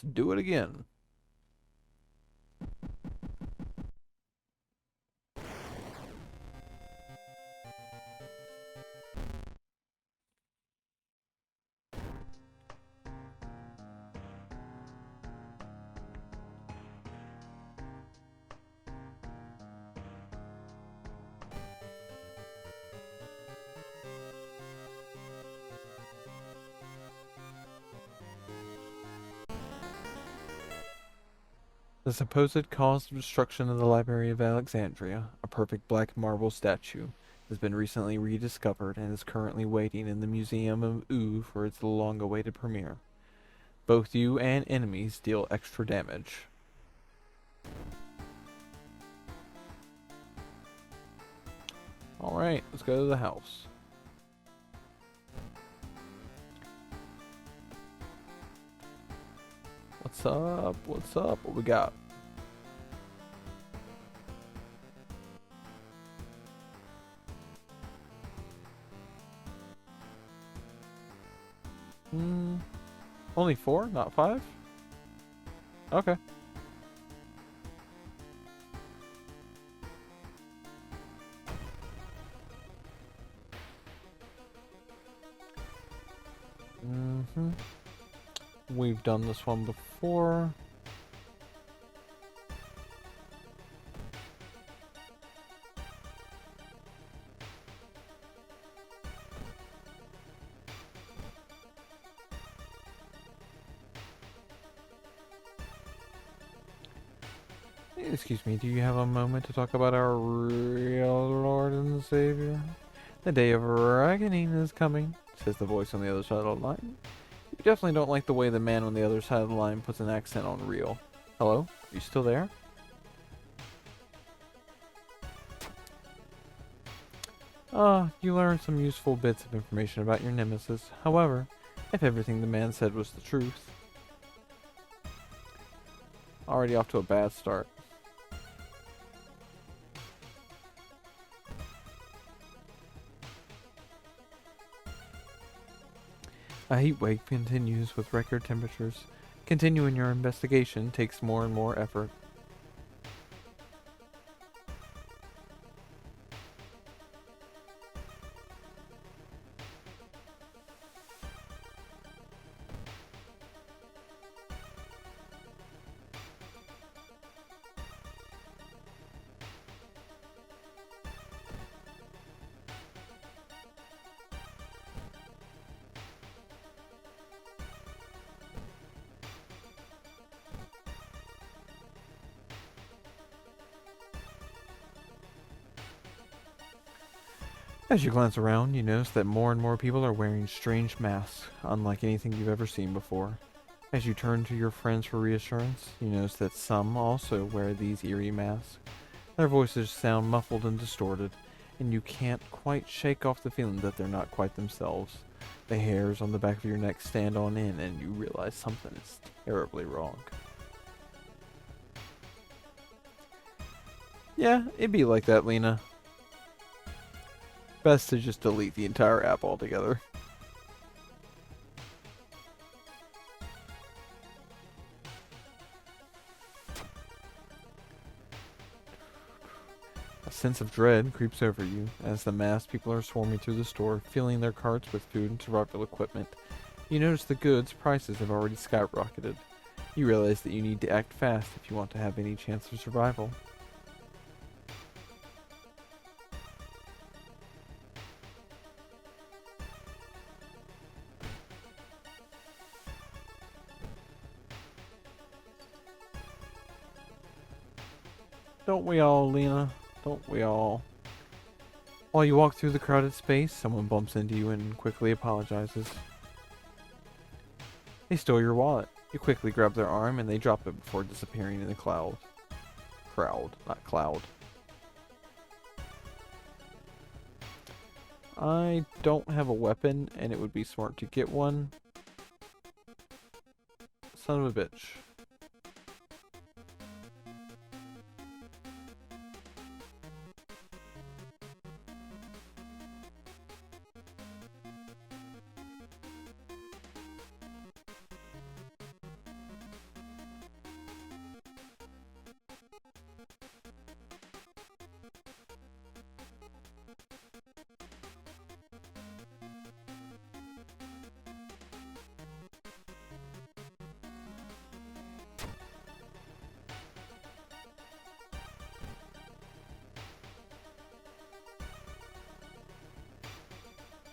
Let's do it again. The supposed cause of destruction of the Library of Alexandria, a perfect black marble statue, has been recently rediscovered and is currently waiting in the Museum of Oo for its long-awaited premiere. Both you and enemies deal extra damage. Alright, let's go to the house. What's up? What's up? What we got? Hmm. Only 4, not 5? Okay. We've done this one before. Excuse me, do you have a moment to talk about our real Lord and Savior? The day of reckoning is coming, says the voice on the other side of the line. You definitely don't like the way the man on the other side of the line puts an accent on real. Hello? Are you still there? You learned some useful bits of information about your nemesis. However, if everything the man said was the truth... Already off to a bad start. A heat wave continues with record temperatures. Continuing your investigation takes more and more effort. As you glance around, you notice that more and more people are wearing strange masks, unlike anything you've ever seen before. As you turn to your friends for reassurance, you notice that some also wear these eerie masks. Their voices sound muffled and distorted, and you can't quite shake off the feeling that they're not quite themselves. The hairs on the back of your neck stand on end, and you realize something is terribly wrong. Yeah, it'd be like that, Lena. Best to just delete the entire app altogether. A sense of dread creeps over you as the masked people are swarming through the store, filling their carts with food and survival equipment. You notice the goods' prices have already skyrocketed. You realize that you need to act fast if you want to have any chance of survival. Don't we all, Lena? Don't we all? While you walk through the crowded space, someone bumps into you and quickly apologizes. They stole your wallet. You quickly grab their arm and they drop it before disappearing in the cloud. Crowd, not cloud. I don't have a weapon and it would be smart to get one. Son of a bitch.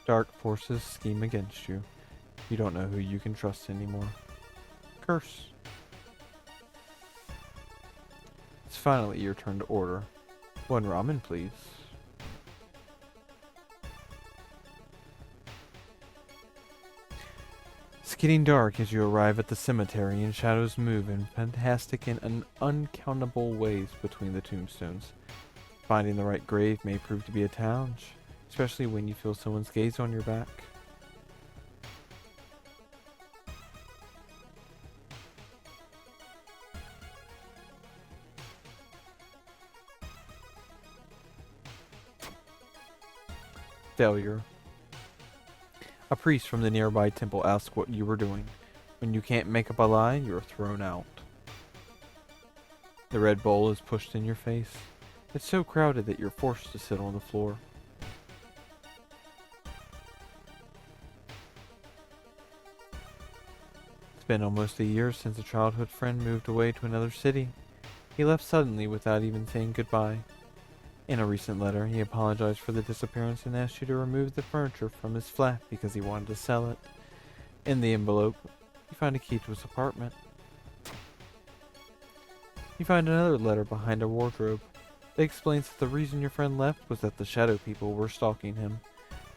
Dark forces scheme against you. You don't know who you can trust anymore. Curse. It's finally your turn to order. One ramen, please. It's getting dark as you arrive at the cemetery, and shadows move in fantastic and uncountable ways between the tombstones. Finding the right grave may prove to be a challenge, especially when you feel someone's gaze on your back. Failure. A priest from the nearby temple asks what you were doing. When you can't make up a lie, you're thrown out. The red bowl is pushed in your face. It's so crowded that you're forced to sit on the floor. It's been almost a year since a childhood friend moved away to another city. He left suddenly without even saying goodbye. In a recent letter, he apologized for the disappearance and asked you to remove the furniture from his flat because he wanted to sell it. In the envelope, you find a key to his apartment. You find another letter behind a wardrobe. It explains that the reason your friend left was that the shadow people were stalking him.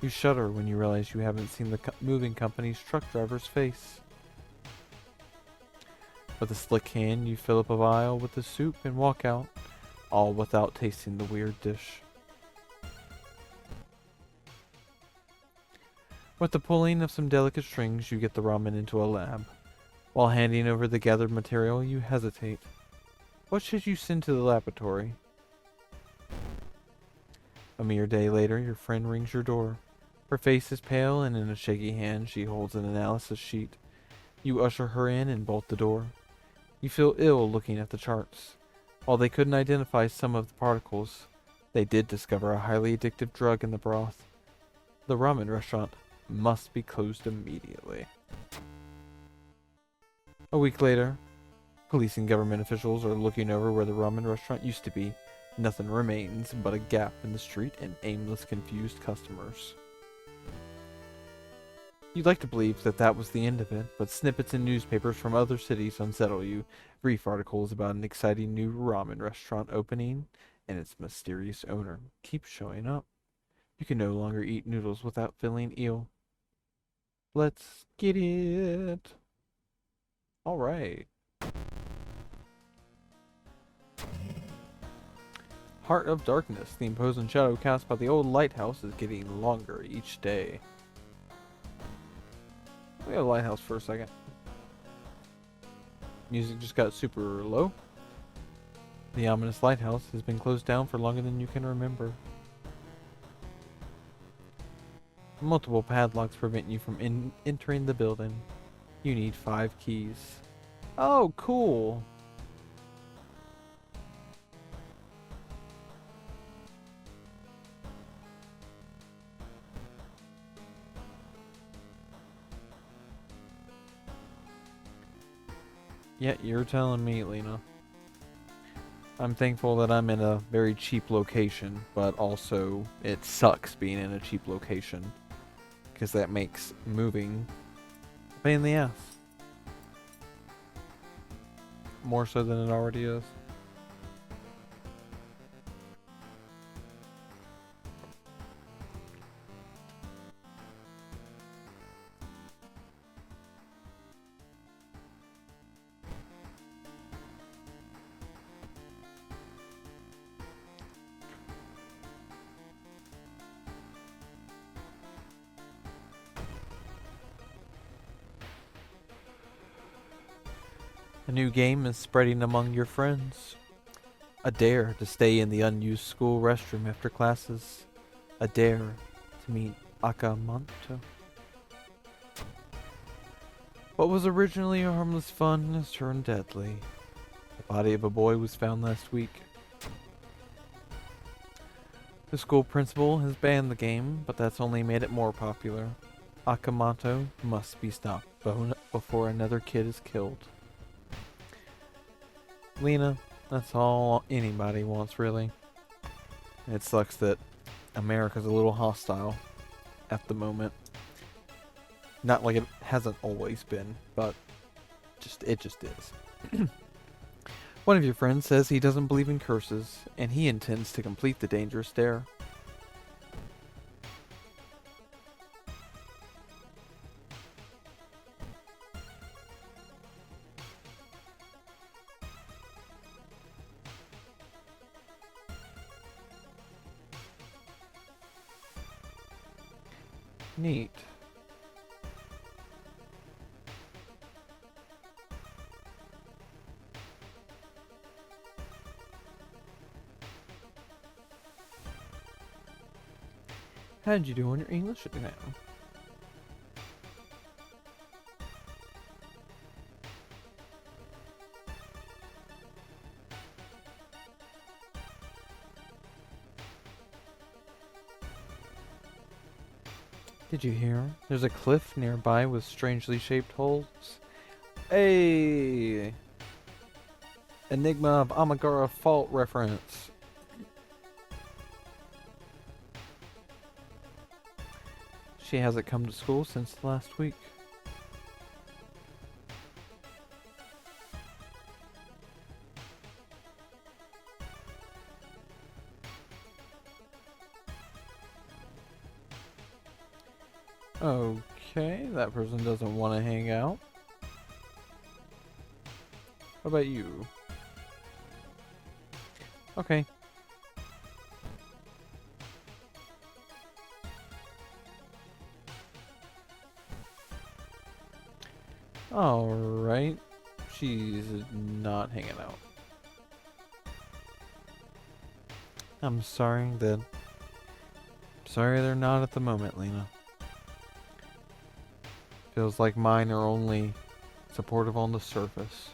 You shudder when you realize you haven't seen the moving company's truck driver's face. With a slick hand, you fill up a vial with the soup and walk out, all without tasting the weird dish. With the pulling of some delicate strings, you get the ramen into a lab. While handing over the gathered material, you hesitate. What should you send to the laboratory? A mere day later, your friend rings your door. Her face is pale, and in a shaky hand, she holds an analysis sheet. You usher her in and bolt the door. You feel ill looking at the charts. While they couldn't identify some of the particles, they did discover a highly addictive drug in the broth. The ramen restaurant must be closed immediately. A week later, police and government officials are looking over where the ramen restaurant used to be. Nothing remains but a gap in the street and aimless, confused customers. You'd like to believe that that was the end of it, but snippets in newspapers from other cities unsettle you. Brief articles about an exciting new ramen restaurant opening and its mysterious owner keep showing up. You can no longer eat noodles without feeling ill. Let's get it. Alright. Heart of Darkness. The imposing shadow cast by the old lighthouse is getting longer each day. We have a lighthouse for a second. Music just got super low. The ominous lighthouse has been closed down for longer than you can remember. Multiple padlocks prevent you from entering the building. You need 5 keys. Oh, cool! Yeah, you're telling me, Lena. I'm thankful that I'm in a very cheap location, but also it sucks being in a cheap location, because that makes moving a pain in the ass. More so than it already is. A new game is spreading among your friends. A dare to stay in the unused school restroom after classes. A dare to meet Akamanto. What was originally a harmless fun has turned deadly. The body of a boy was found last week. The school principal has banned the game, but that's only made it more popular. Akamanto must be stopped before another kid is killed. Lena, that's all anybody wants, really. It sucks that America's a little hostile at the moment. Not like it hasn't always been, but it just is. One of your friends says he doesn't believe in curses, and he intends to complete the dangerous dare. Neat. How did you do on your English exam? Did you hear? There's a cliff nearby with strangely shaped holes. Hey! Enigma of Amagara Fault reference. She hasn't come to school since last week. Okay, that person doesn't want to hang out. What about you? Okay. Alright. She's not hanging out. I'm sorry then. Sorry they're not at the moment, Lena. Feels like mine are only supportive on the surface.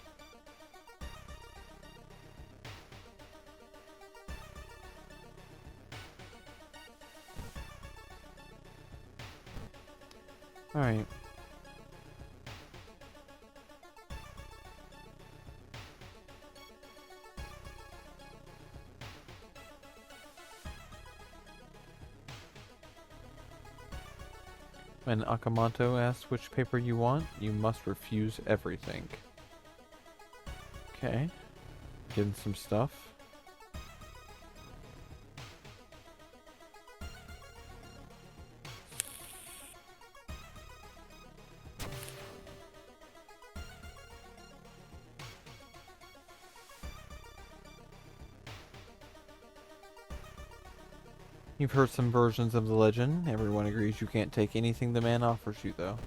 Alright. When Akamoto asks which paper you want, you must refuse everything. Okay. Getting some stuff. You've heard some versions of the legend. Everyone agrees you can't take anything the man offers you, though.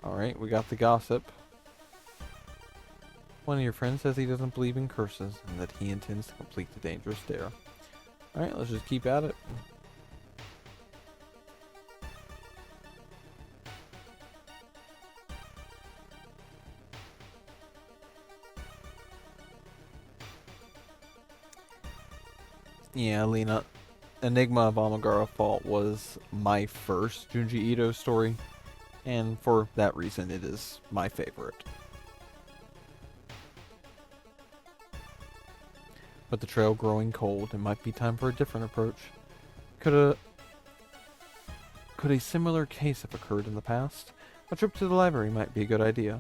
Alright, we got the gossip. One of your friends says he doesn't believe in curses, and that he intends to complete the dangerous dare. Alright, let's just keep at it. Yeah, Lena. Enigma of Amagara Fault was my first Junji Ito story, and for that reason it is my favorite. With the trail growing cold, it might be time for a different approach. Could a similar case have occurred in the past? A trip to the library might be a good idea.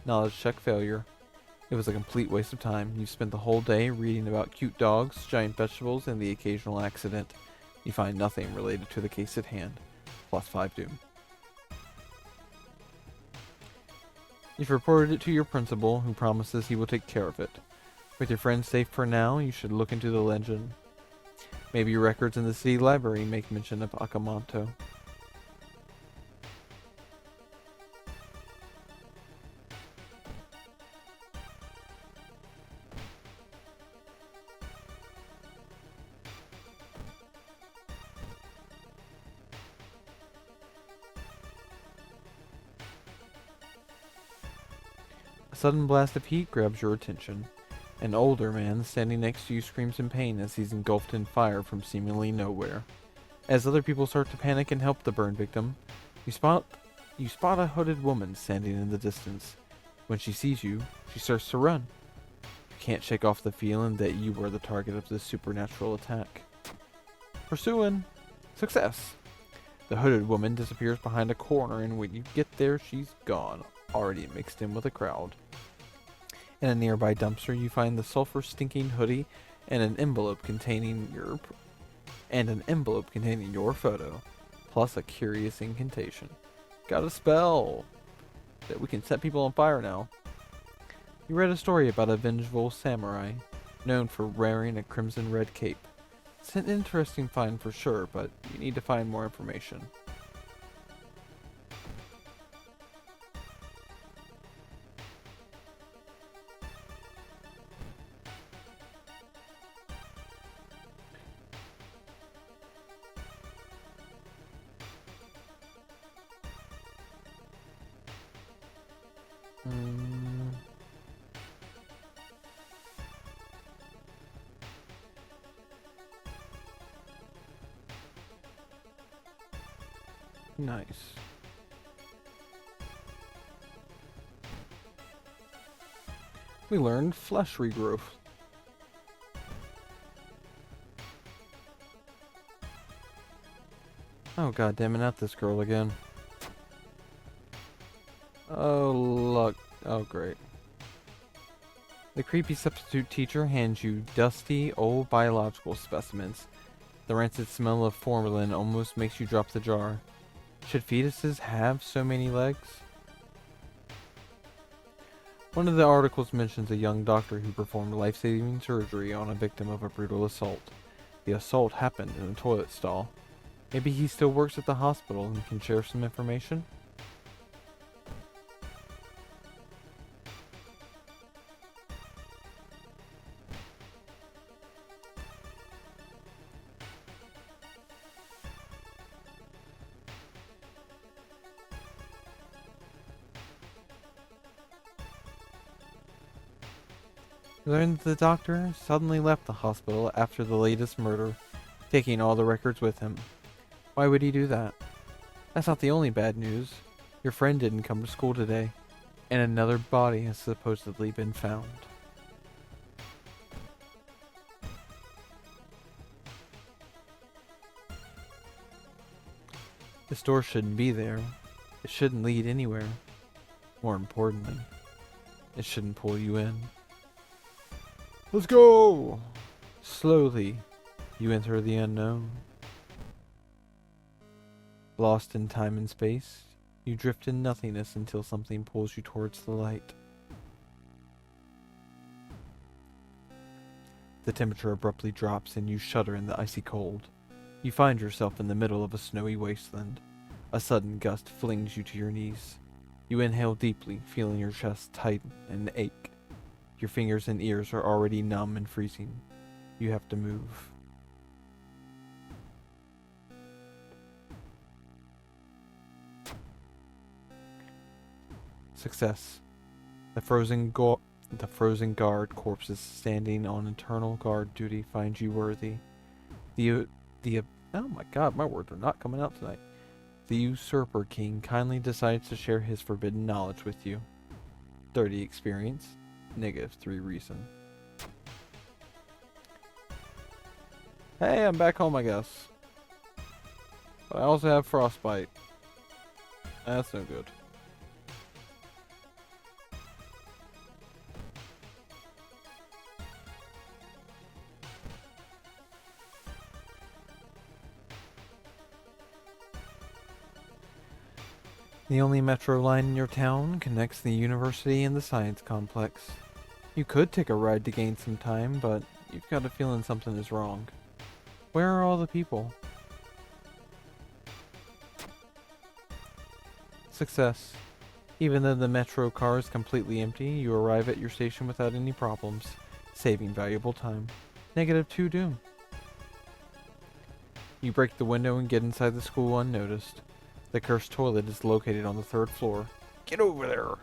Knowledge check failure. It was a complete waste of time. You spent the whole day reading about cute dogs, giant vegetables, and the occasional accident. You find nothing related to the case at hand. +5 doom. You've reported it to your principal, who promises he will take care of it. With your friends safe for now, you should look into the legend. Maybe records in the city library make mention of Akamoto. A sudden blast of heat grabs your attention. An older man standing next to you screams in pain as he's engulfed in fire from seemingly nowhere. As other people start to panic and help the burn victim, you spot a hooded woman standing in the distance. When she sees you, she starts to run. You can't shake off the feeling that you were the target of this supernatural attack. Pursuing. Success. The hooded woman disappears behind a corner, and when you get there, she's gone, already mixed in with the crowd. In a nearby dumpster, you find the sulfur-stinking hoodie and an envelope containing your photo, plus a curious incantation. Got a spell that we can set people on fire now. You read a story about a vengeful samurai, known for wearing a crimson-red cape. It's an interesting find for sure, but you need to find more information. Nice. We learned flesh regrowth. Oh god damn it, not this girl again. Oh look. Oh great. The creepy substitute teacher hands you dusty, old biological specimens. The rancid smell of formalin almost makes you drop the jar. Should fetuses have so many legs? One of the articles mentions a young doctor who performed life-saving surgery on a victim of a brutal assault. The assault happened in a toilet stall. Maybe he still works at the hospital and can share some information? Learned that the doctor suddenly left the hospital after the latest murder, taking all the records with him. Why would he do that? That's not the only bad news. Your friend didn't come to school today, and another body has supposedly been found. This door shouldn't be there. It shouldn't lead anywhere. More importantly, it shouldn't pull you in. Let's go! Slowly, you enter the unknown. Lost in time and space, you drift in nothingness until something pulls you towards the light. The temperature abruptly drops and you shudder in the icy cold. You find yourself in the middle of a snowy wasteland. A sudden gust flings you to your knees. You inhale deeply, feeling your chest tighten and ache. Your fingers and ears are already numb and freezing. You have to move. Success. The frozen guard corpses standing on eternal guard duty find you worthy. Oh my god, my words are not coming out tonight. The usurper king kindly decides to share his forbidden knowledge with you. 30 experience. -3 reason. Hey, I'm back home, I guess. But I also have frostbite. That's no good. The only metro line in your town connects the university and the science complex. You could take a ride to gain some time, but you've got a feeling something is wrong. Where are all the people? Success. Even though the metro car is completely empty, you arrive at your station without any problems, saving valuable time. -2 doom. You break the window and get inside the school unnoticed. The cursed toilet is located on the 3rd floor. Get over there!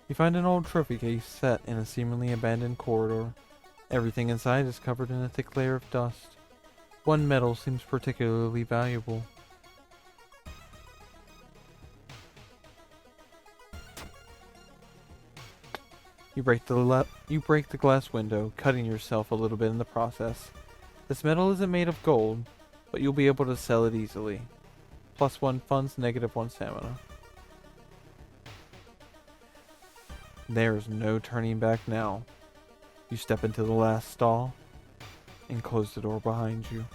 You find an old trophy case set in a seemingly abandoned corridor. Everything inside is covered in a thick layer of dust. One medal seems particularly valuable. You break the glass window, cutting yourself a little bit in the process. This metal isn't made of gold, but you'll be able to sell it easily. +1 funds, -1 stamina. There's no turning back now. You step into the last stall and close the door behind you.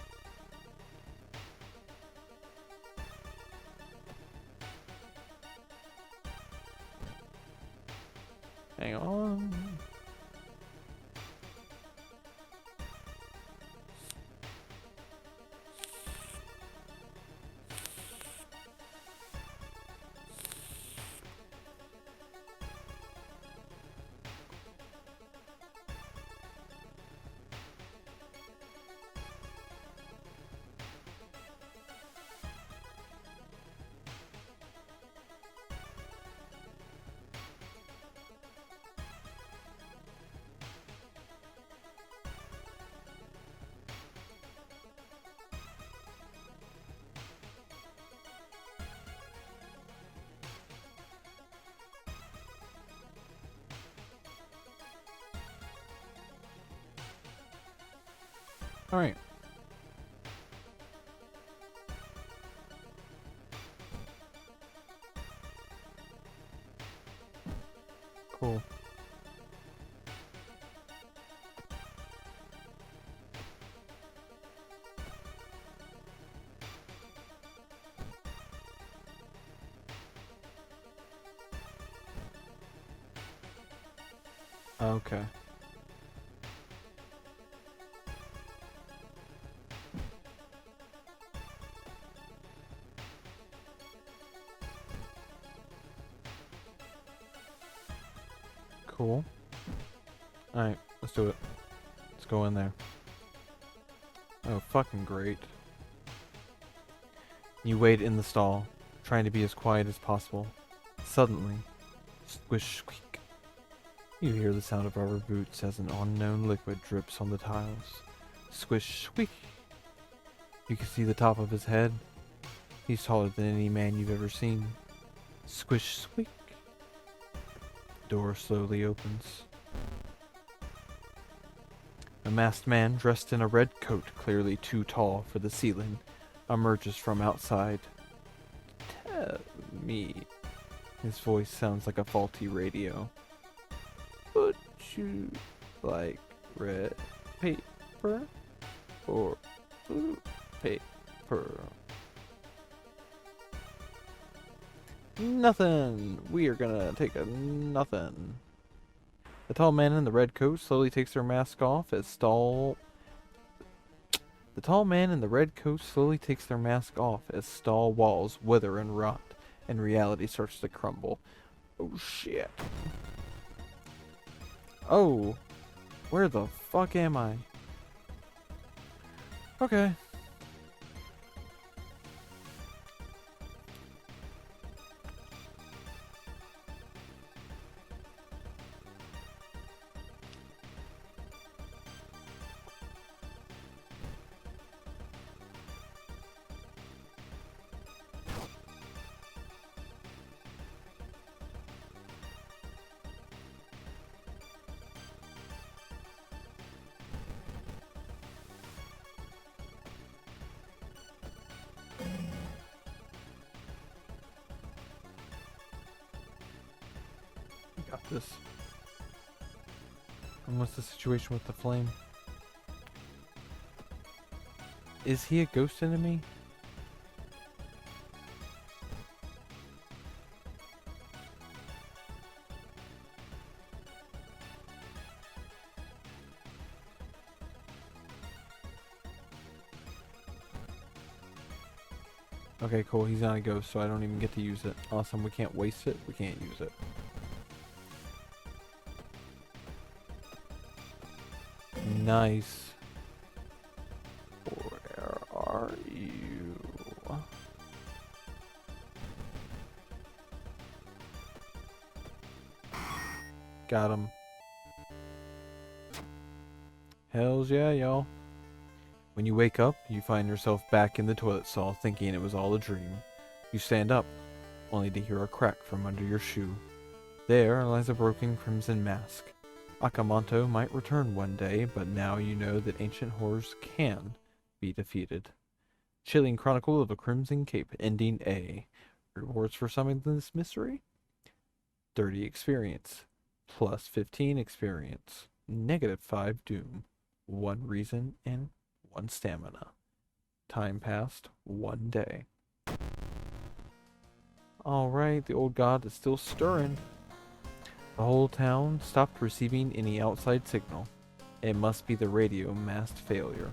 Hang on. Alright. Cool. Okay. Cool. Alright, let's do it. Let's go in there. Oh, fucking great. You wait in the stall, trying to be as quiet as possible. Suddenly, squish squeak. You hear the sound of rubber boots as an unknown liquid drips on the tiles. Squish squeak. You can see the top of his head. He's taller than any man you've ever seen. Squish squeak. Door slowly opens. A masked man dressed in a red coat, clearly too tall for the ceiling, emerges from outside. Tell me. His voice sounds like a faulty radio. Would you like red paper or blue paper? Nothing. We are gonna take a nothing. The tall man in the red coat slowly takes their mask off as stall walls wither and rot, and reality starts to crumble. Oh shit. Oh, where the fuck am I? Okay. Got this. And what's the situation with the flame? Is he a ghost enemy? Okay, cool. He's not a ghost, so I don't even get to use it. Awesome. We can't waste it. We can't use it. Nice. Where are you? Got him. Hells yeah, y'all. When you wake up, you find yourself back in the toilet stall thinking it was all a dream. You stand up, only to hear a crack from under your shoe. There lies a broken crimson mask. Akamanto might return one day, but now you know that ancient horrors can be defeated. Chilling Chronicle of a Crimson Cape, ending A. Rewards for solving this mystery? 30 experience, plus 15 experience, negative 5 doom, 1 reason, and 1 stamina. Time passed 1 day. Alright, the old god is still stirring. The whole town stopped receiving any outside signal. It must be the radio mast failure.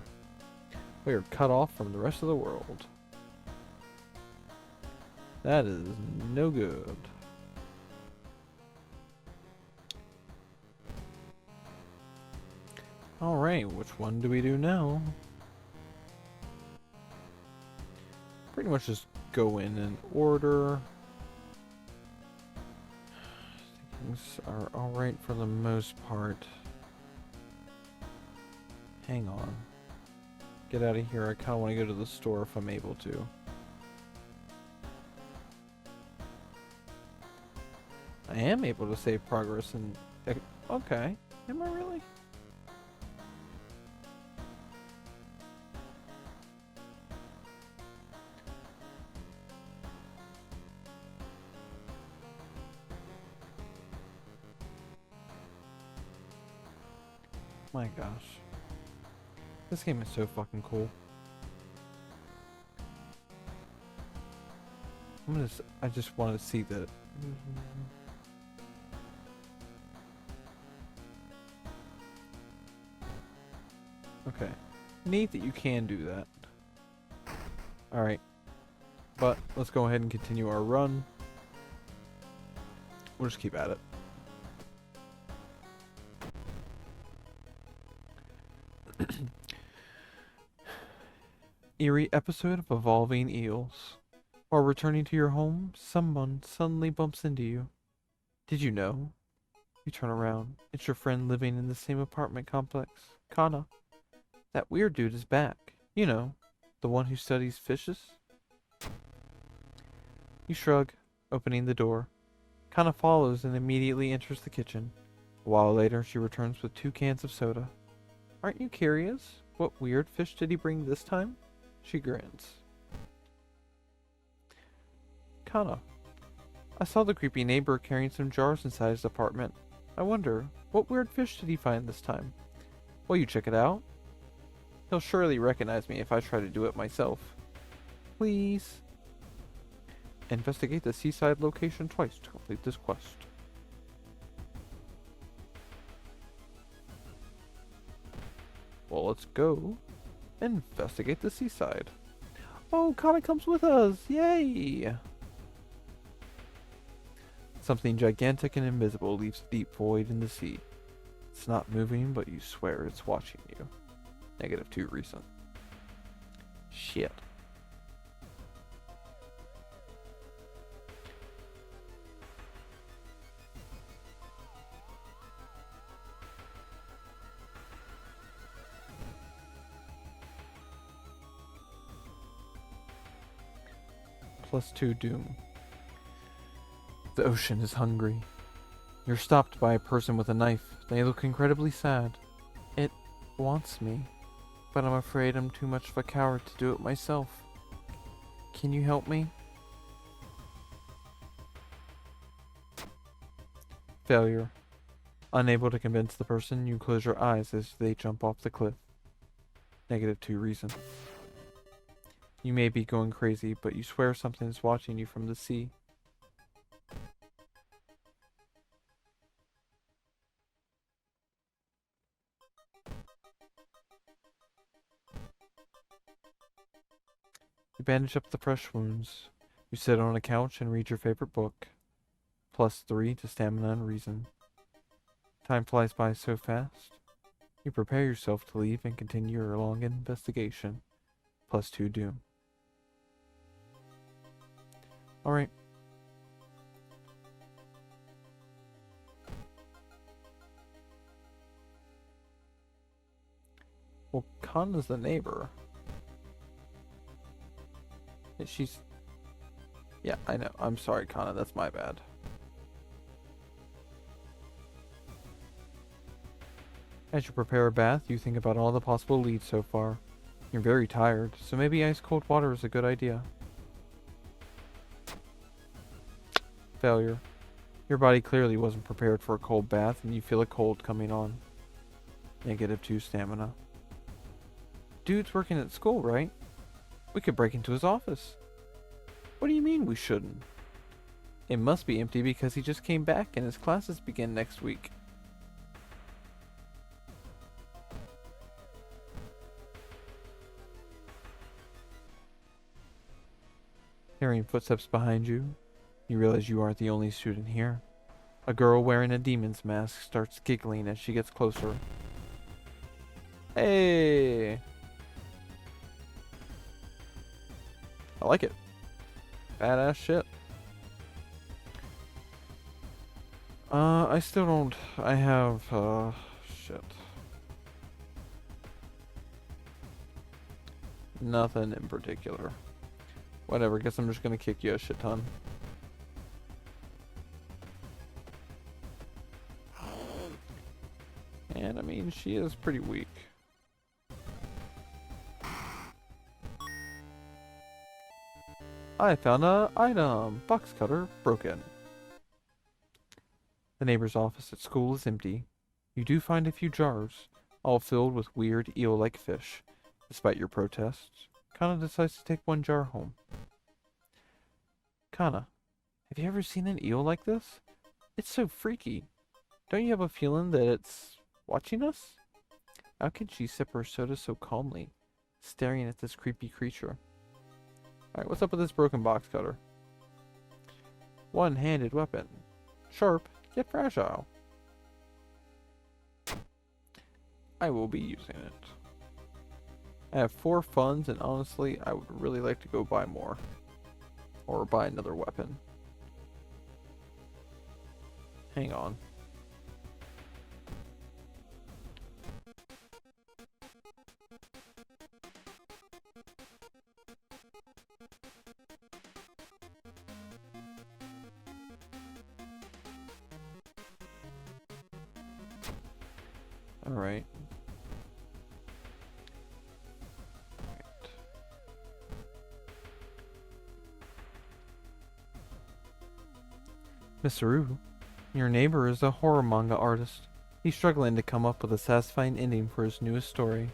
We are cut off from the rest of the world. That is no good. Alright, which one do we do now? Pretty much just go in order. Things are alright for the most part. Hang on. Get out of here. I kind of want to go to the store if I'm able to. I am able to save progress and... Okay. Am I really? My gosh. This game is so fucking cool. I just want to see that. Okay. Neat that you can do that. Alright. But let's go ahead and continue our run. We'll just keep at it. Eerie episode of Evolving Eels. While returning to your home, someone suddenly bumps into you. Did you know? You turn around. It's your friend living in the same apartment complex, Kana. That weird dude is back. You know, the one who studies fishes? You shrug, opening the door. Kana follows and immediately enters the kitchen. A while later, she returns with 2 cans of soda. Aren't you curious? What weird fish did he bring this time? She grins. Kana. I saw the creepy neighbor carrying some jars inside his apartment. I wonder, what weird fish did he find this time? Will you check it out? He'll surely recognize me if I try to do it myself. Please. Investigate the seaside location twice to complete this quest. Well, let's go investigate the seaside. Oh, Kana comes with us! Yay! Something gigantic and invisible leaves a deep void in the sea. It's not moving, but you swear it's watching you. Negative 2 reason. Shit. Plus 2 doom. The ocean is hungry. You're stopped by a person with a knife. They look incredibly sad. It wants me, but I'm afraid I'm too much of a coward to do it myself. Can you help me? Failure. Unable to convince the person, you close your eyes as they jump off the cliff. Negative 2 reason. You may be going crazy, but you swear something is watching you from the sea. You bandage up the fresh wounds. You sit on a couch and read your favorite book. Plus 3 to stamina and reason. Time flies by so fast. You prepare yourself to leave and continue your long investigation. Plus 2 doom. Alright. Well, Kana's the neighbor. She's... Yeah, I know. I'm sorry, Kana. That's my bad. As you prepare a bath, you think about all the possible leads so far. You're very tired, so maybe ice cold water is a good idea. Failure. Your body clearly wasn't prepared for a cold bath, and you feel a cold coming on. -2 stamina. Dude's working at school, right? We could break into his office. What do you mean we shouldn't? It must be empty because he just came back and his classes begin next week. Hearing footsteps behind you, you realize you aren't the only student here. A girl wearing a demon's mask starts giggling as she gets closer. Hey! I like it. Badass shit. I still don't... I have, shit. Nothing in particular. Whatever, guess I'm just gonna kick you a shit ton. And I mean, she is pretty weak. I found a item. Box cutter broken. The neighbor's office at school is empty. You do find a few jars, all filled with weird eel-like fish. Despite your protests, Kana decides to take one jar home. Kana, have you ever seen an eel like this? It's so freaky. Don't you have a feeling that it's watching us? How can she sip her soda so calmly, staring at this creepy creature? Alright, what's up with this broken box cutter? One-handed weapon. Sharp, yet fragile. I will be using it. I have 4 funds, and honestly, I would really like to go buy more. Or buy another weapon. Hang on. Alright. Mr. Your neighbor is a horror manga artist. He's struggling to come up with a satisfying ending for his newest story.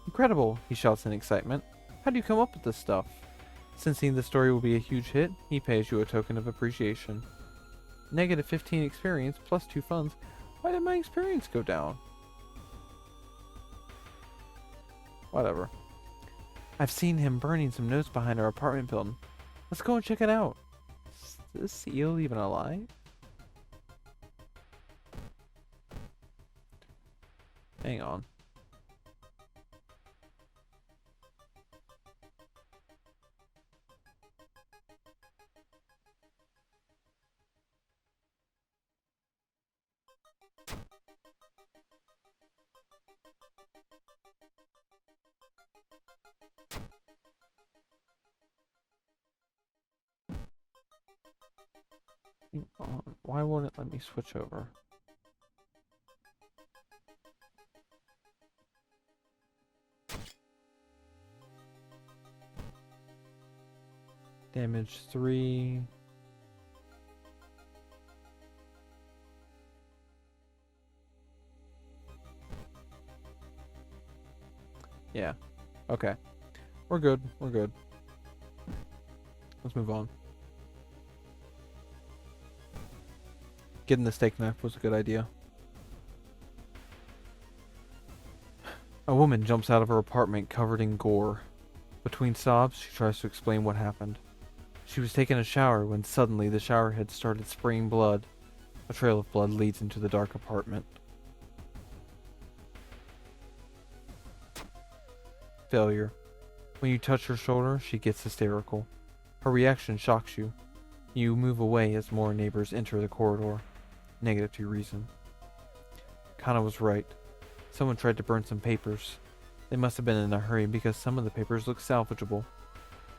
Incredible, he shouts in excitement. How do you come up with this stuff? Sensing the story will be a huge hit, he pays you a token of appreciation. -15 experience plus 2 funds. Why did my experience go down? Whatever. I've seen him burning some notes behind our apartment building. Let's go and check it out. Is this eel even alive? Hang on. Why won't it let me switch over? Damage 3. Yeah. Okay. We're good. We're good. Let's move on. Getting the steak knife was a good idea. A woman jumps out of her apartment covered in gore. Between sobs, she tries to explain what happened. She was taking a shower when suddenly the shower head started spraying blood. A trail of blood leads into the dark apartment. Failure. When you touch her shoulder, she gets hysterical. Her reaction shocks you. You move away as more neighbors enter the corridor. -2 reason. Kana was right. Someone tried to burn some papers. They must have been in a hurry because some of the papers look salvageable.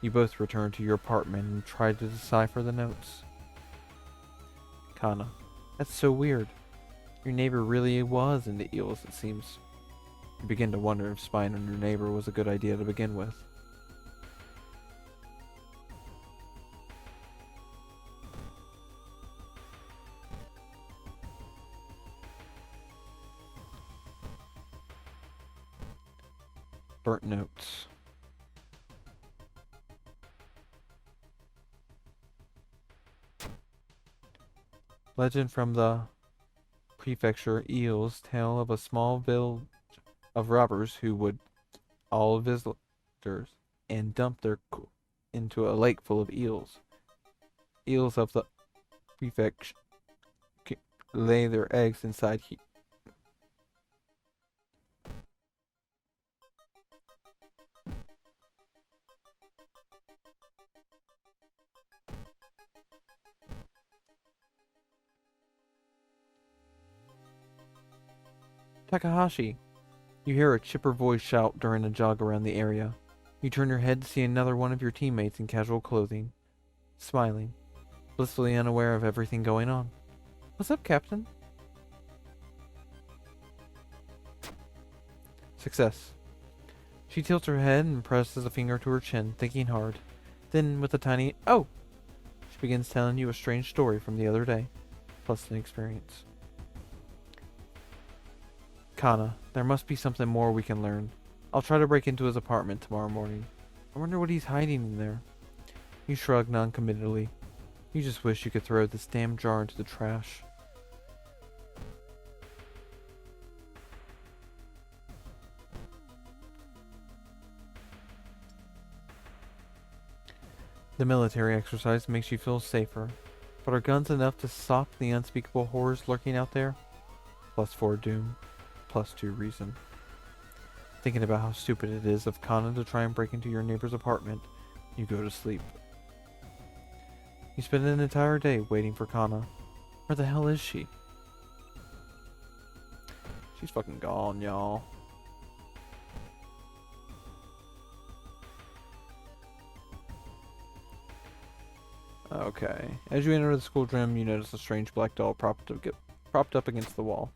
You both return to your apartment and try to decipher the notes. Kana. That's so weird. Your neighbor really was into eels, it seems. You begin to wonder if spying on your neighbor was a good idea to begin with. Burnt notes. Legend from the prefecture Eels tale of a small village of robbers who would all visitors and dump their into a lake full of eels. Eels of the prefecture lay their eggs inside Takahashi. You hear a chipper voice shout during a jog around the area. You turn your head to see another one of your teammates in casual clothing, smiling, blissfully unaware of everything going on. What's up, Captain? Success. She tilts her head and presses a finger to her chin, thinking hard. Then, with a tiny "oh," she begins telling you a strange story from the other day, plus an experience. Kana, there must be something more we can learn. I'll try to break into his apartment tomorrow morning. I wonder what he's hiding in there. You shrug noncommittally. You just wish you could throw this damn jar into the trash. The military exercise makes you feel safer, but are guns enough to stop the unspeakable horrors lurking out there? +4 doom, +2 reason. Thinking about how stupid it is of Kana to try and break into your neighbor's apartment, you go to sleep. You spend an entire day waiting for Kana. Where the hell is she? She's fucking gone, y'all. Okay. As you enter the school gym, you notice a strange black doll propped up against the wall.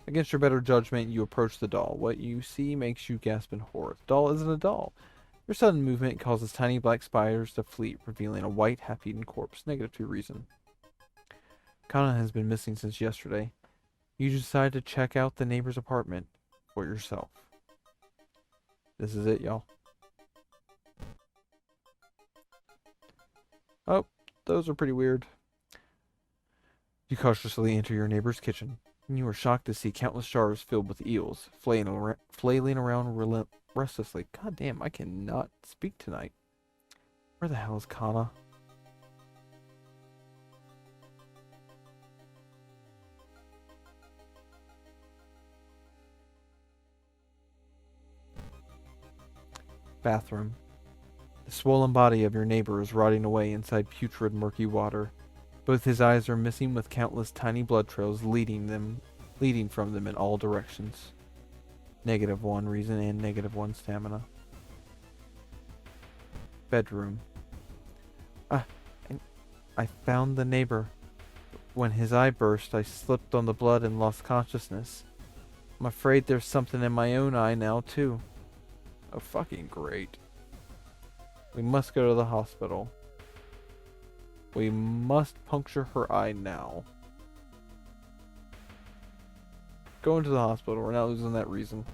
Against your better judgment, you approach the doll. What you see makes you gasp in horror. The doll isn't a doll. Your sudden movement causes tiny black spiders to fleet, revealing a white, half-eaten corpse. -2 reason. Kana has been missing since yesterday. You decide to check out the neighbor's apartment for yourself. This is it, y'all. Oh, those are pretty weird. You cautiously enter your neighbor's kitchen, and you are shocked to see countless jars filled with eels, flailing around restlessly. God damn, I cannot speak tonight. Where the hell is Kana? Bathroom. The swollen body of your neighbor is rotting away inside putrid, murky water. Both his eyes are missing, with countless tiny blood trails leading from them in all directions. -1 reason and -1 stamina. Bedroom. I found the neighbor. When his eye burst, I slipped on the blood and lost consciousness. I'm afraid there's something in my own eye now, too. Oh, fucking great. We must go to the hospital. We must puncture her eye now. Going to the hospital. We're not losing that reason.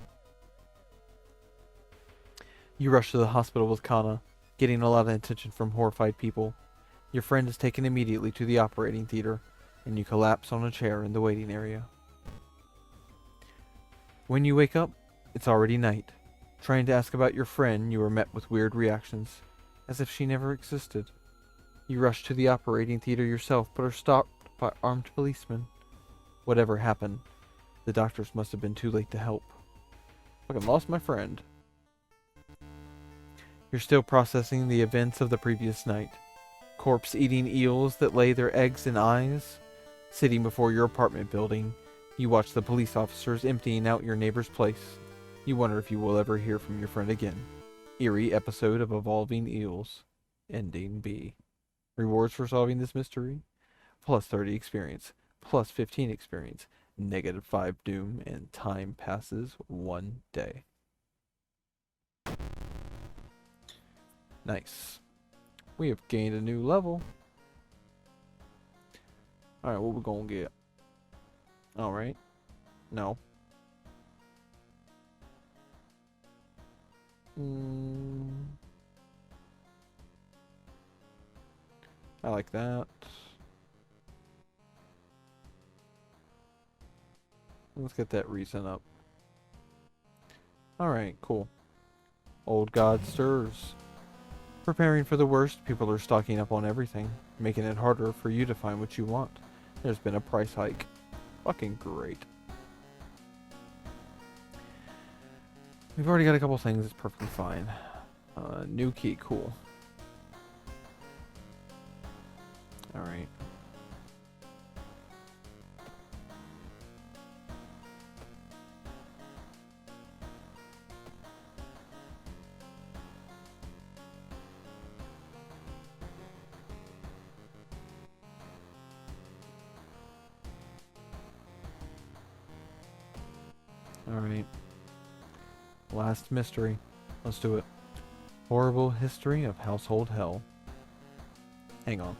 You rush to the hospital with Kana, getting a lot of attention from horrified people. Your friend is taken immediately to the operating theater, and you collapse on a chair in the waiting area. When you wake up, it's already night. Trying to ask about your friend, you are met with weird reactions, as if she never existed. You rush to the operating theater yourself, but are stopped by armed policemen. Whatever happened, the doctors must have been too late to help. Fucking lost my friend. You're still processing the events of the previous night. Corpse-eating eels that lay their eggs in eyes. Sitting before your apartment building, you watch the police officers emptying out your neighbor's place. You wonder if you will ever hear from your friend again. Eerie episode of Evolving Eels. Ending B. Rewards for solving this mystery? Plus 30 experience. Plus 15 experience. -5 doom. And time passes 1 day. Nice. We have gained a new level. Alright, what we gonna get? Alright. No. I like that. Let's get that reason up. Alright, cool. Old God stirs. Preparing for the worst, people are stocking up on everything, making it harder for you to find what you want. There's been a price hike. Fucking great. We've already got a couple things, it's perfectly fine. New key, cool. Alright. Alright. Last mystery. Let's do it. Horrible history of household hell. Hang on.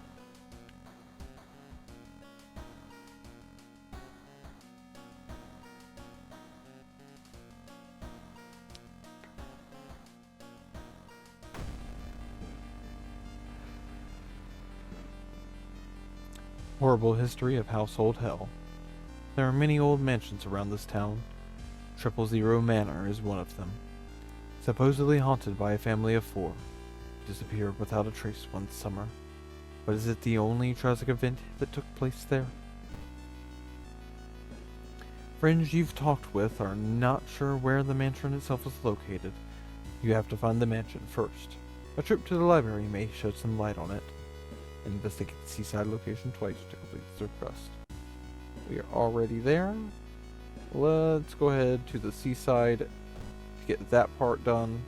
Horrible history of household hell. There are many old mansions around this town. 000 Manor is one of them. Supposedly haunted by a family of 4, who disappeared without a trace one summer. But is it the only tragic event that took place there? Friends you've talked with are not sure where the mansion itself is located. You have to find the mansion first. A trip to the library may shed some light on it. Investigate the seaside location twice to complete the quest. We are already there. Let's go ahead to the seaside to get that part done.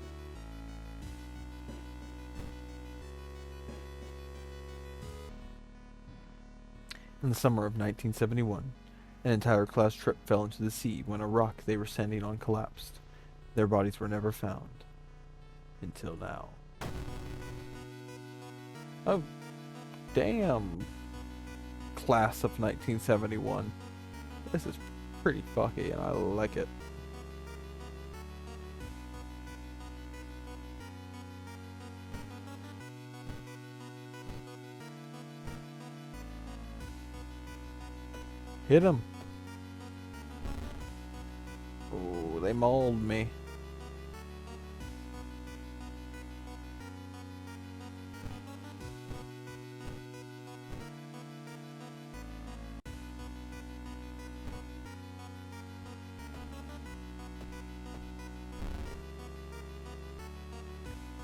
In the summer of 1971, an entire class trip fell into the sea when a rock they were standing on collapsed. Their bodies were never found. Until now. Oh, damn. Class of 1971. This is pretty fucky and I like it. Hit him. Oh, they mauled me.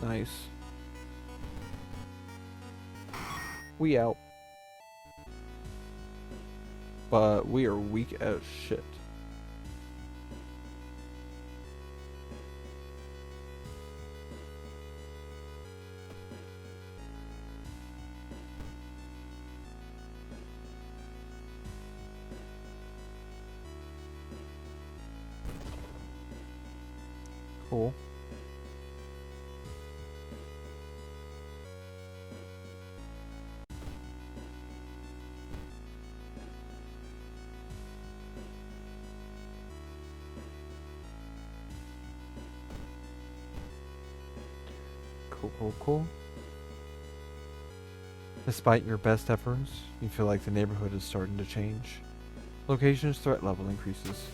Nice. We out. But we are weak as shit. Cool. Cool. Despite your best efforts, you feel like the neighborhood is starting to change. Location's threat level increases.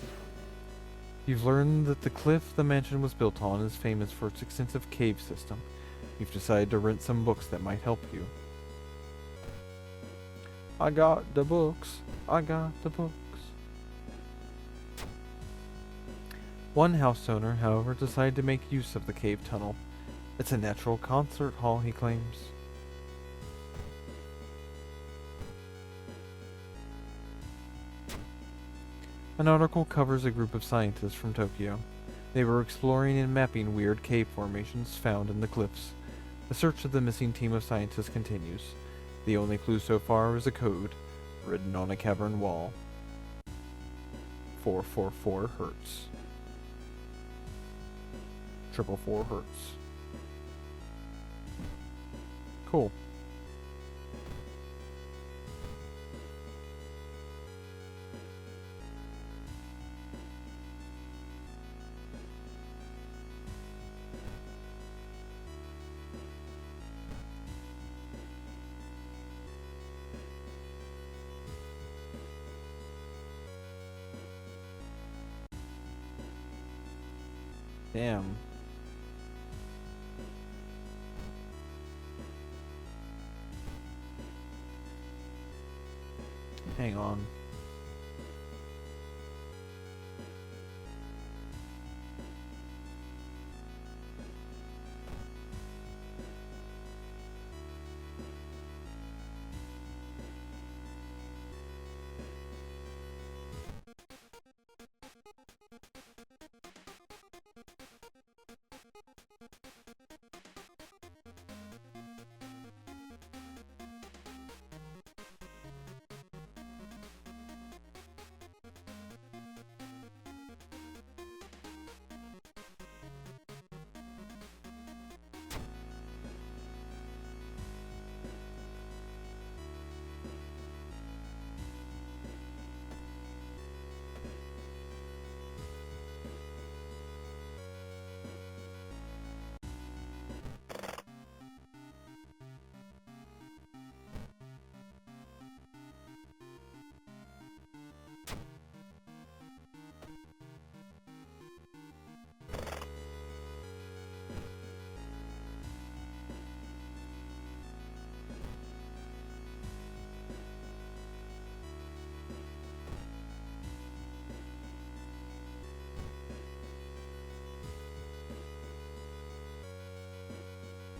You've learned that the cliff the mansion was built on is famous for its extensive cave system. You've decided to rent some books that might help you. I got the books. One house owner, however, decided to make use of the cave tunnel. It's a natural concert hall, he claims. An article covers a group of scientists from Tokyo. They were exploring and mapping weird cave formations found in the cliffs. The search of the missing team of scientists continues. The only clue so far is a code written on a cavern wall. 444 hertz. 444 hertz. Cool. Damn. Hang on.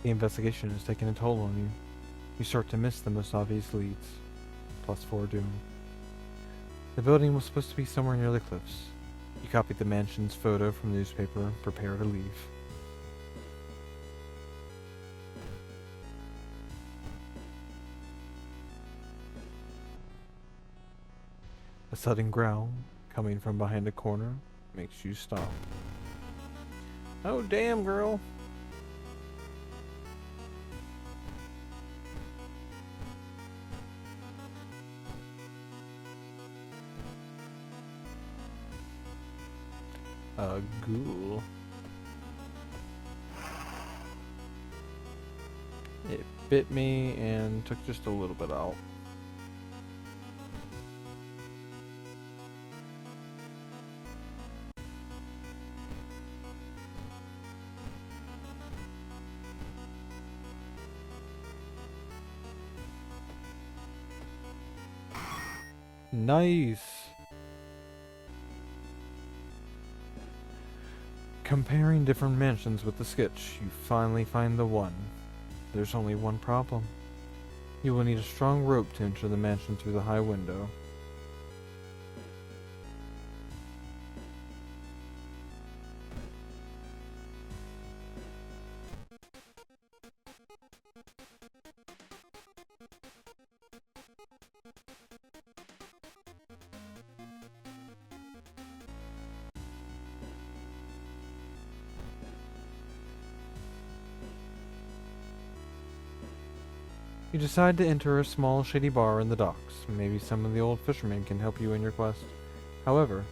The investigation has taken a toll on you. You start to miss the most obvious leads. +4 doom. The building was supposed to be somewhere near the cliffs. You copied the mansion's photo from the newspaper and prepare to leave. A sudden growl, coming from behind a corner, makes you stop. Oh damn, girl! A ghoul. It bit me and took just a little bit out. Nice! Comparing different mansions with the sketch, you finally find the one. There's only one problem. You will need a strong rope to enter the mansion through the high window. You decide to enter a small shady bar in the docks. Maybe some of the old fishermen can help you in your quest. However,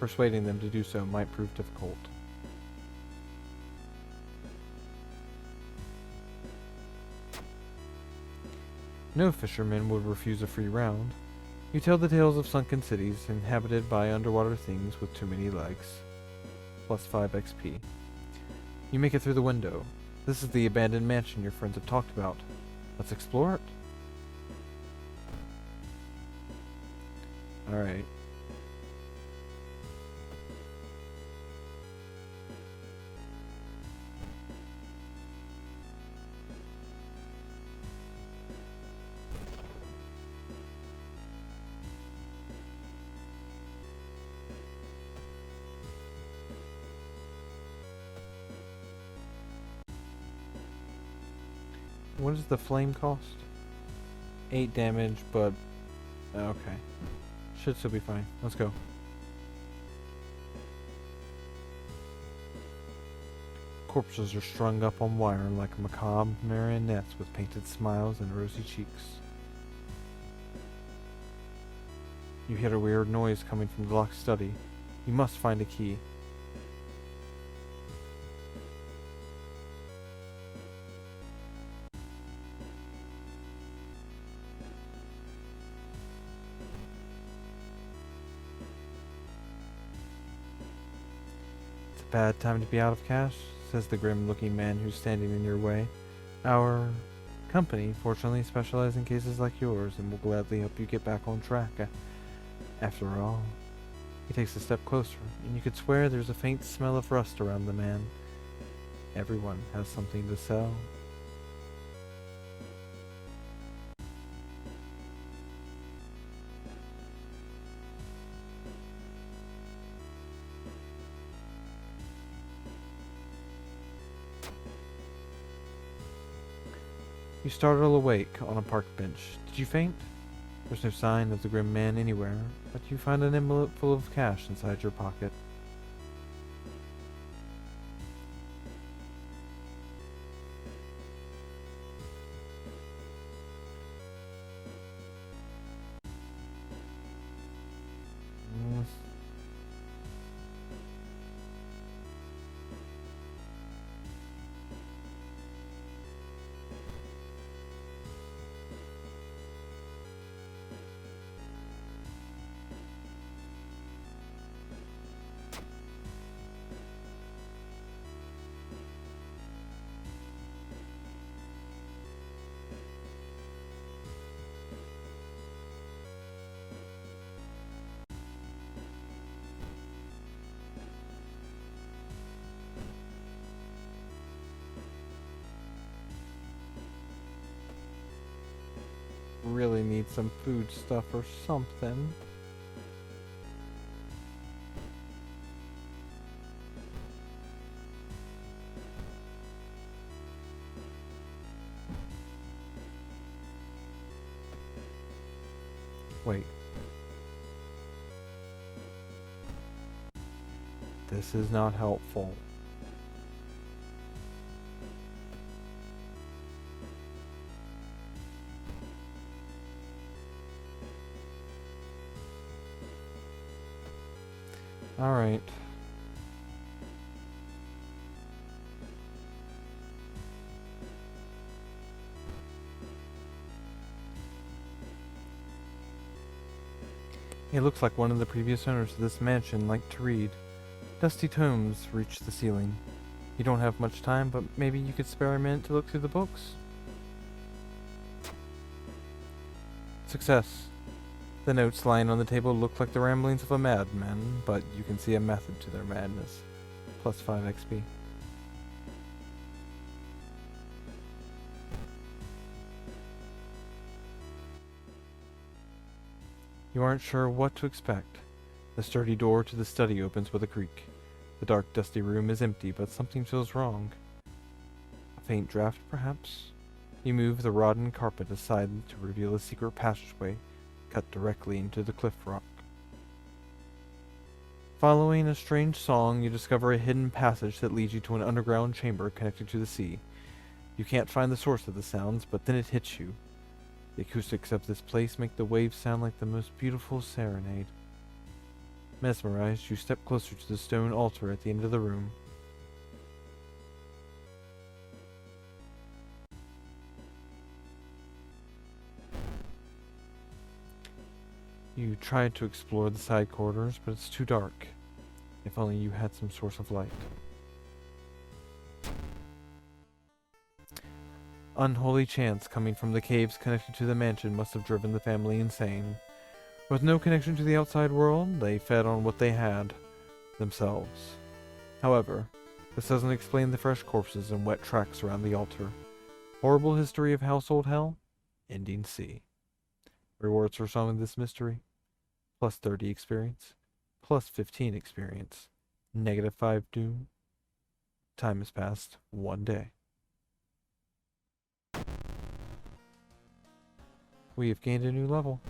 persuading them to do so might prove difficult. No fisherman would refuse a free round. You tell the tales of sunken cities inhabited by underwater things with too many legs. +5 XP. You make it through the window. This is the abandoned mansion your friends have talked about. Let's explore it. Alright. What does the flame cost? 8 damage, but... Okay. Should still be fine. Let's go. Corpses are strung up on wire like macabre marionettes with painted smiles and rosy cheeks. You hear a weird noise coming from the locked study. You must find a key. It's a bad time to be out of cash, says the grim-looking man who's standing in your way. Our company, fortunately, specializes in cases like yours and will gladly help you get back on track. After all, he takes a step closer, and you could swear there's a faint smell of rust around the man. Everyone has something to sell. You startle awake on a park bench. Did you faint? There's no sign of the grim man anywhere, but you find an envelope full of cash inside your pocket. Mm. Really need some food stuff or something. Wait. This is not helpful. Alright. It looks like one of the previous owners of this mansion liked to read. Dusty tomes reach the ceiling. You don't have much time, but maybe you could spare a minute to look through the books? Success. The notes lying on the table look like the ramblings of a madman, but you can see a method to their madness. Plus 5 XP. You aren't sure what to expect. The sturdy door to the study opens with a creak. The dark, dusty room is empty, but something feels wrong. A faint draft, perhaps? You move the rodden carpet aside to reveal a secret passageway cut directly into the cliff rock. Following a strange song, you discover a hidden passage that leads you to an underground chamber connected to the sea. You can't find the source of the sounds, but then it hits you. The acoustics of this place make the waves sound like the most beautiful serenade. Mesmerized, you step closer to the stone altar at the end of the room. You try to explore the side corridors, but it's too dark. If only you had some source of light. Unholy chants coming from the caves connected to the mansion must have driven the family insane. With no connection to the outside world, they fed on what they had, themselves. However, this doesn't explain the fresh corpses and wet tracks around the altar. Horrible history of household hell? Ending C. Rewards for solving this mystery? Plus 30 experience. Plus 15 experience. Negative 5 doom. Time has passed 1 day. We have gained a new level.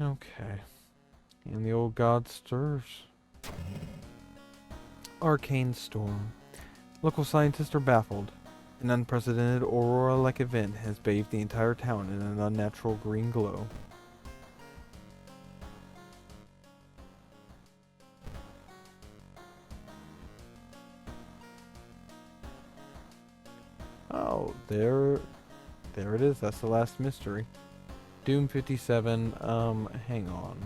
Okay. And the old god stirs. Arcane storm. Local scientists are baffled. An unprecedented aurora-like event has bathed the entire town in an unnatural green glow. Oh, there it is. That's the last mystery. Doom 57, hang on.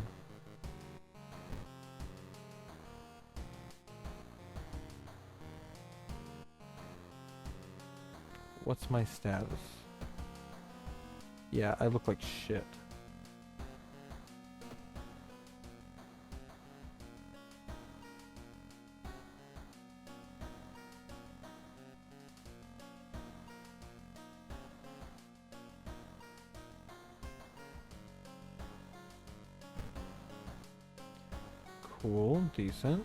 What's my status? Yeah, I look like shit. Cool, decent.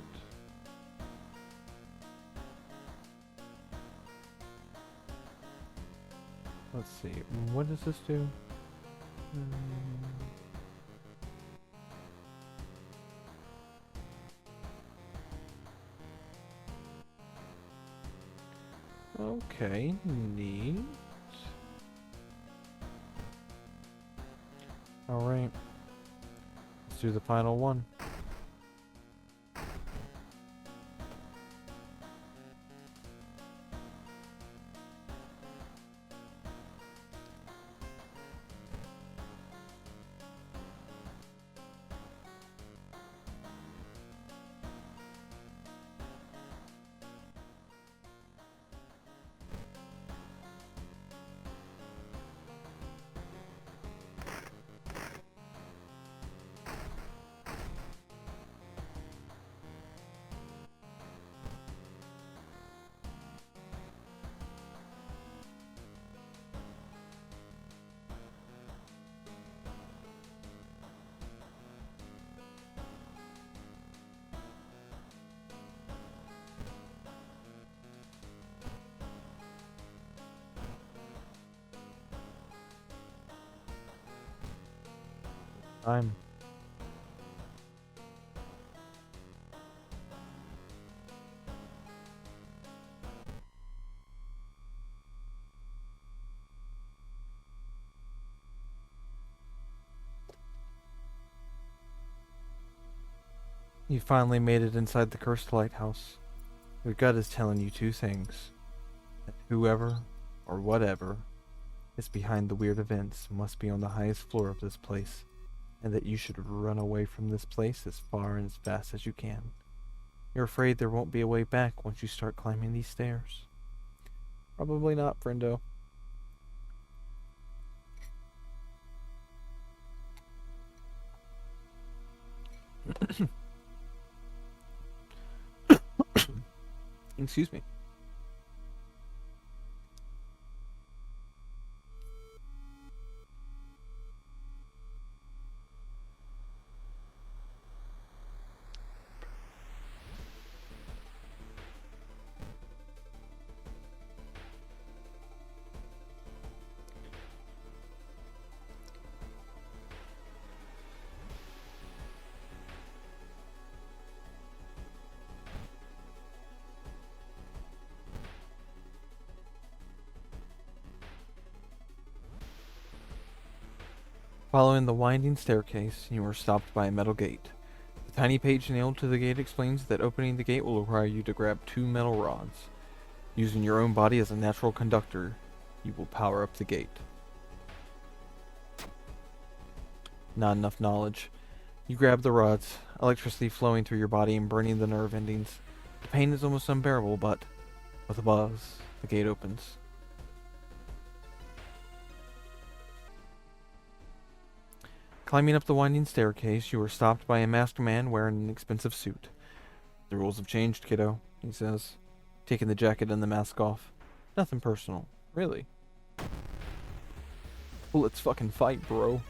Let's see, what does this do? Okay, neat. Alright. Let's do the final one. Time. You finally made it inside the cursed lighthouse. Your gut is telling you two things. That whoever, or whatever, is behind the weird events must be on the highest floor of this place, and that you should run away from this place as far and as fast as you can. You're afraid there won't be a way back once you start climbing these stairs. Probably not, friendo. Excuse me. Following the winding staircase, you are stopped by a metal gate. The tiny page nailed to the gate explains that opening the gate will require you to grab 2 metal rods. Using your own body as a natural conductor, you will power up the gate. Not enough knowledge. You grab the rods, electricity flowing through your body and burning the nerve endings. The pain is almost unbearable, but with a buzz, the gate opens. Climbing up the winding staircase, you were stopped by a masked man wearing an expensive suit. The rules have changed, kiddo, he says, taking the jacket and the mask off. Nothing personal, really. Well, let's fucking fight, bro.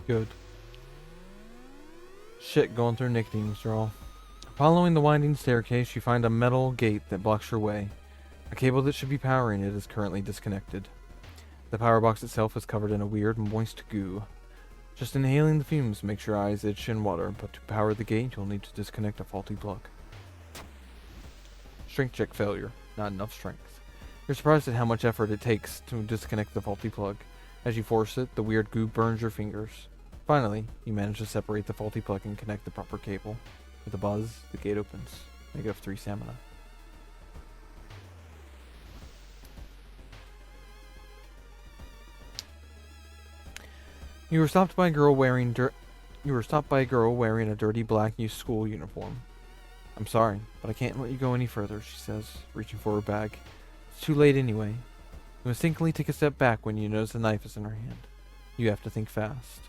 Good. Shit going through nicotine withdrawal. Following the winding staircase, you find a metal gate that blocks your way. A cable that should be powering it is currently disconnected. The power box itself is covered in a weird, moist goo. Just inhaling the fumes makes your eyes itch and water, but to power the gate, you'll need to disconnect a faulty plug. Strength check failure. Not enough strength. You're surprised at how much effort it takes to disconnect the faulty plug. As you force it, the weird goo burns your fingers. Finally, you manage to separate the faulty plug and connect the proper cable. With a buzz, the gate opens. -3 stamina. You were stopped by a girl wearing a dirty black used school uniform. I'm sorry, but I can't let you go any further, she says, reaching for her bag. It's too late anyway. You instinctively take a step back when you notice the knife is in her hand. You have to think fast.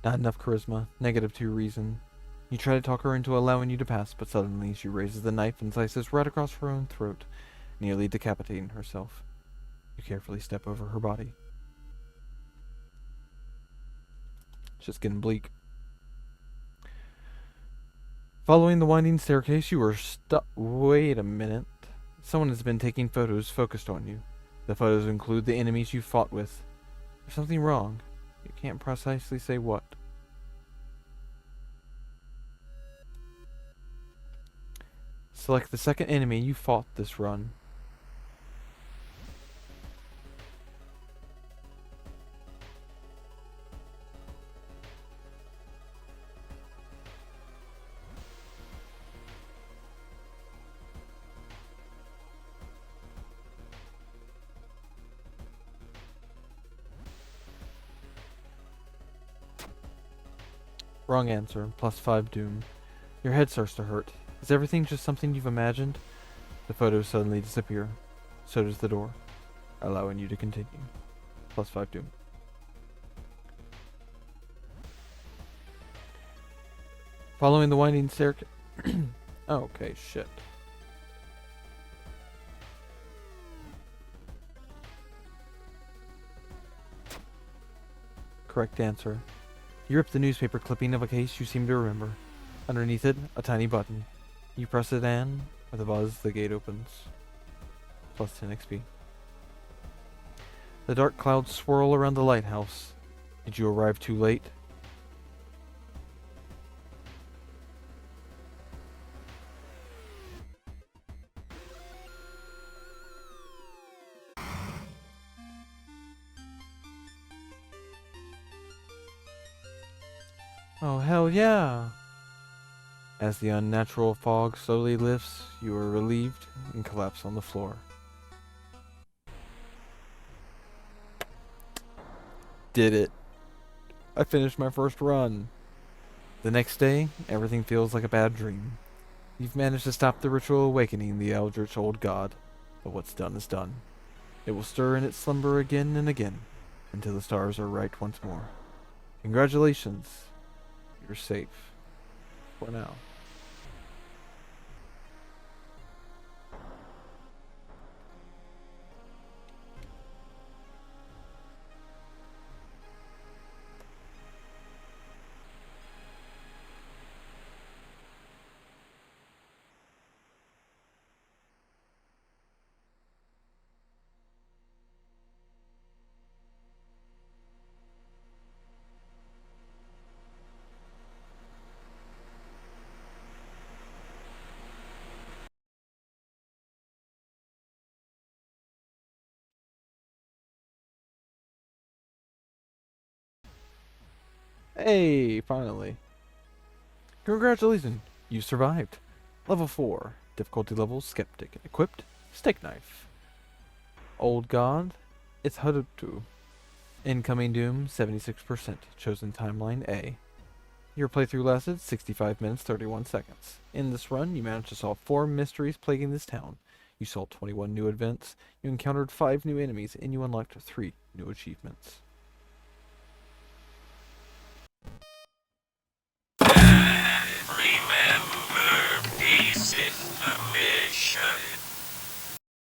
Not enough charisma. -2 reason. You try to talk her into allowing you to pass, but suddenly she raises the knife and slices right across her own throat, nearly decapitating herself. You carefully step over her body. It's just getting bleak. Following the winding staircase, you are stuck. Wait a minute. Someone has been taking photos focused on you. The photos include the enemies you fought with. There's something wrong. You can't precisely say what. Select the second enemy you fought this run. Wrong answer. +5 doom. Your head starts to hurt. Is everything just something you've imagined? The photos suddenly disappear. So does the door, allowing you to continue. +5 doom. Following the winding staircase. Okay, shit. Correct answer. You rip the newspaper clipping of a case you seem to remember. Underneath it, a tiny button. You press it and, with a buzz, the gate opens. +10 XP. The dark clouds swirl around the lighthouse. Did you arrive too late? Oh, hell yeah! As the unnatural fog slowly lifts, you are relieved and collapse on the floor. Did it. I finished my first run. The next day, everything feels like a bad dream. You've managed to stop the ritual awakening the eldritch old god, but what's done is done. It will stir in its slumber again and again, until the stars are right once more. Congratulations. You're safe. For now. Hey, finally. Congratulations, you survived. Level 4, difficulty level skeptic. Equipped, steak knife. Old god, it's Harutu. Incoming doom, 76%. Chosen timeline A. Your playthrough lasted 65 minutes 31 seconds. In this run, you managed to solve 4 mysteries plaguing this town. You saw 21 new events, you encountered 5 new enemies, and you unlocked 3 new achievements. Remember, this is the mission.